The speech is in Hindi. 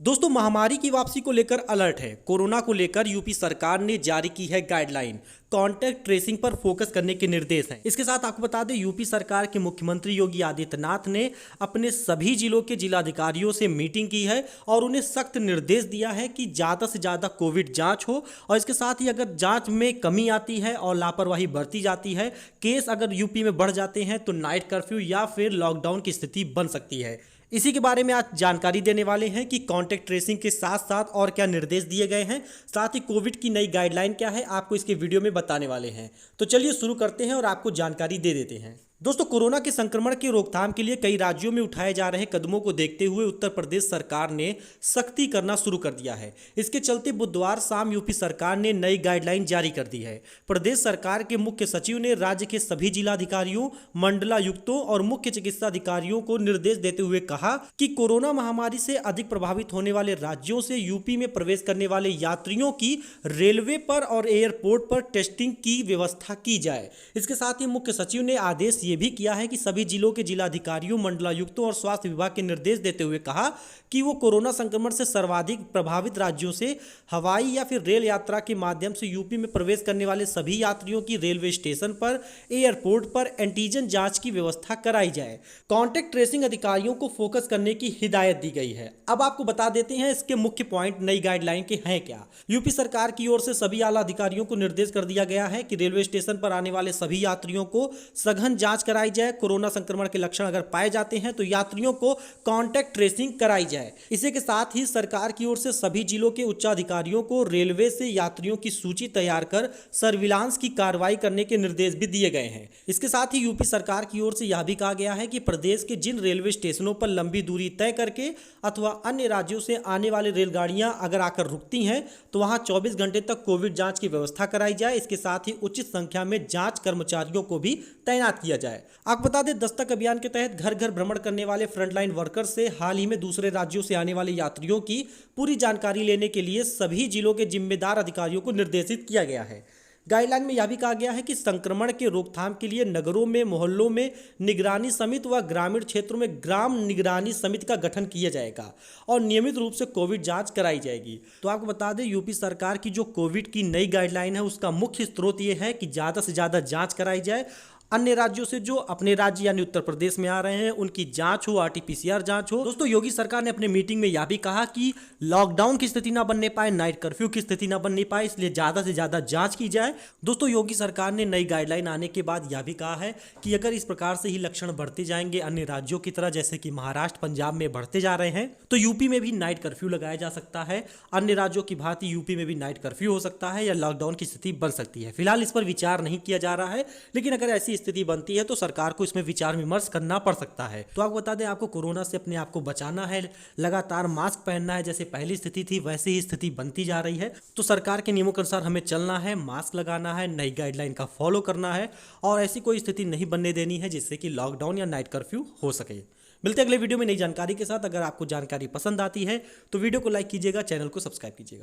दोस्तों, महामारी की वापसी को लेकर अलर्ट है। कोरोना को लेकर यूपी सरकार ने जारी की है गाइडलाइन। कॉन्टैक्ट ट्रेसिंग पर फोकस करने के निर्देश हैं। इसके साथ आपको बता दें, यूपी सरकार के मुख्यमंत्री योगी आदित्यनाथ ने अपने सभी जिलों के जिलाधिकारियों से मीटिंग की है और उन्हें सख्त निर्देश दिया है कि ज़्यादा से ज़्यादा कोविड जांच हो। और इसके साथ ही अगर जांच में कमी आती है और लापरवाही बरती जाती है, केस अगर यूपी में बढ़ जाते हैं तो नाइट कर्फ्यू या फिर लॉकडाउन की स्थिति बन सकती है। इसी के बारे में आज जानकारी देने वाले हैं कि कॉन्टैक्ट ट्रेसिंग के साथ साथ और क्या निर्देश दिए गए हैं, साथ ही कोविड की नई गाइडलाइन क्या है, आपको इसके वीडियो में बताने वाले हैं। तो चलिए शुरू करते हैं और आपको जानकारी दे देते हैं। दोस्तों, कोरोना के संक्रमण की रोकथाम के लिए कई राज्यों में उठाए जा रहे कदमों को देखते हुए उत्तर प्रदेश सरकार ने सख्ती करना शुरू कर दिया है। इसके चलते बुधवार शाम यूपी सरकार ने नई गाइडलाइन जारी कर दी है। प्रदेश सरकार के मुख्य सचिव ने राज्य के सभी जिलाधिकारियों, मंडलायुक्तों और मुख्य चिकित्सा अधिकारियों को निर्देश देते हुए कहा कि कोरोना महामारी से अधिक प्रभावित होने वाले राज्यों से यूपी में प्रवेश करने वाले यात्रियों की रेलवे पर और एयरपोर्ट पर टेस्टिंग की व्यवस्था की जाए। इसके साथ ही मुख्य सचिव ने आदेश ये भी किया है कि सभी जिलों के जिलाधिकारियों, मंडलायुक्तों और स्वास्थ्य विभाग के निर्देश देते हुए कहा कि वो कोरोना संक्रमण से सर्वाधिक प्रभावित राज्यों से हवाई या फिर रेल यात्रा के माध्यम से यूपी में प्रवेश करने वाले सभी यात्रियों की रेलवे स्टेशन पर, एयरपोर्ट पर एंटीजन जांच की व्यवस्था कराई जाए। कॉन्टैक्ट ट्रेसिंग अधिकारियों को फोकस करने की हिदायत दी गई है। अब आपको बता देते हैं इसके मुख्य पॉइंट नई गाइडलाइन के हैं क्या। यूपी सरकार की ओर से सभी आला अधिकारियों को निर्देश कर दिया गया है कि रेलवे स्टेशन पर आने वाले सभी यात्रियों को सघन जांच कराई जाए। कोरोना संक्रमण के लक्षण अगर पाए जाते हैं तो यात्रियों को कॉन्टैक्ट ट्रेसिंग कराई जाए। इसी के साथ ही सरकार की ओर से सभी जिलों के उच्चाधिकारियों को रेलवे से यात्रियों की सूची तैयार कर सर्विलांस की कार्रवाई करने के निर्देश भी दिए गए हैं। इसके साथ ही यूपी सरकार की ओर से यह भी कहा गया है कि प्रदेश के जिन रेलवे स्टेशनों पर लंबी दूरी तय करके अथवा अन्य राज्यों से आने वाली रेलगाड़ियां अगर आकर रुकती हैं तो वहां 24 घंटे तक कोविड जांच की व्यवस्था कराई जाए। इसके साथ ही उचित संख्या में जांच कर्मचारियों को भी तैनात किया जाए। आपको बता दें, दस्तक अभियान के तहत घर घर भ्रमण करने वाले फ्रंटलाइन वर्कर से हाल ही में दूसरे राज्यों से आने वाले यात्रियों की पूरी जानकारी लेने के लिए सभी जिलों के जिम्मेदार अधिकारियों को निर्देशित किया गया है। गाइडलाइन में यह भी कहा गया है कि संक्रमण के रोकथाम के लिए नगरों में, मोहल्लों में निगरानी समिति व ग्रामीण क्षेत्रों में ग्राम निगरानी समिति का गठन किया जाएगा और नियमित रूप से कोविड जांच कराई जाएगी। तो आपको बता दें, यूपी सरकार की जो कोविड की नई गाइडलाइन है उसका मुख्य स्रोत ये है कि ज़्यादा से ज़्यादा जाँच कराई जाए। अन्य राज्यों से जो अपने राज्य यानी उत्तर प्रदेश में आ रहे हैं उनकी जांच हो, आरटीपीसीआर जांच हो। दोस्तों, योगी सरकार ने अपने मीटिंग में यह भी कहा कि लॉकडाउन की स्थिति ना बनने पाए, नाइट कर्फ्यू की स्थिति ना बनने पाए, इसलिए ज्यादा से ज्यादा जांच की जाए। दोस्तों, योगी सरकार ने नई गाइडलाइन आने के बाद यह भी कहा है कि अगर इस प्रकार से ही लक्षण बढ़ते जाएंगे अन्य राज्यों की तरह, जैसे कि महाराष्ट्र, पंजाब में बढ़ते जा रहे हैं, तो यूपी में भी नाइट कर्फ्यू लगाया जा सकता है। अन्य राज्यों की भांति यूपी में भी नाइट कर्फ्यू हो सकता है या लॉकडाउन की स्थिति बन सकती है। फिलहाल इस पर विचार नहीं किया जा रहा है, लेकिन अगर ऐसी स्थिति बनती है तो सरकार को इसमें विचार विमर्श करना पड़ सकता है। तो आपको बता दें, आपको कोरोना से अपने आप को बचाना है, लगातार मास्क पहनना है। जैसे पहली स्थिति थी वैसे ही स्थिति बनती जा रही है, तो सरकार के नियमों के अनुसार हमें चलना है, मास्क लगाना है, नई गाइडलाइन का फॉलो करना है और ऐसी कोई स्थिति नहीं बनने देनी है जिससे कि लॉकडाउन या नाइट कर्फ्यू हो सके। मिलते हैं अगले वीडियो में नई जानकारी के साथ। अगर आपको जानकारी पसंद आती है तो वीडियो को लाइक कीजिएगा, चैनल को सब्सक्राइब कीजिएगा।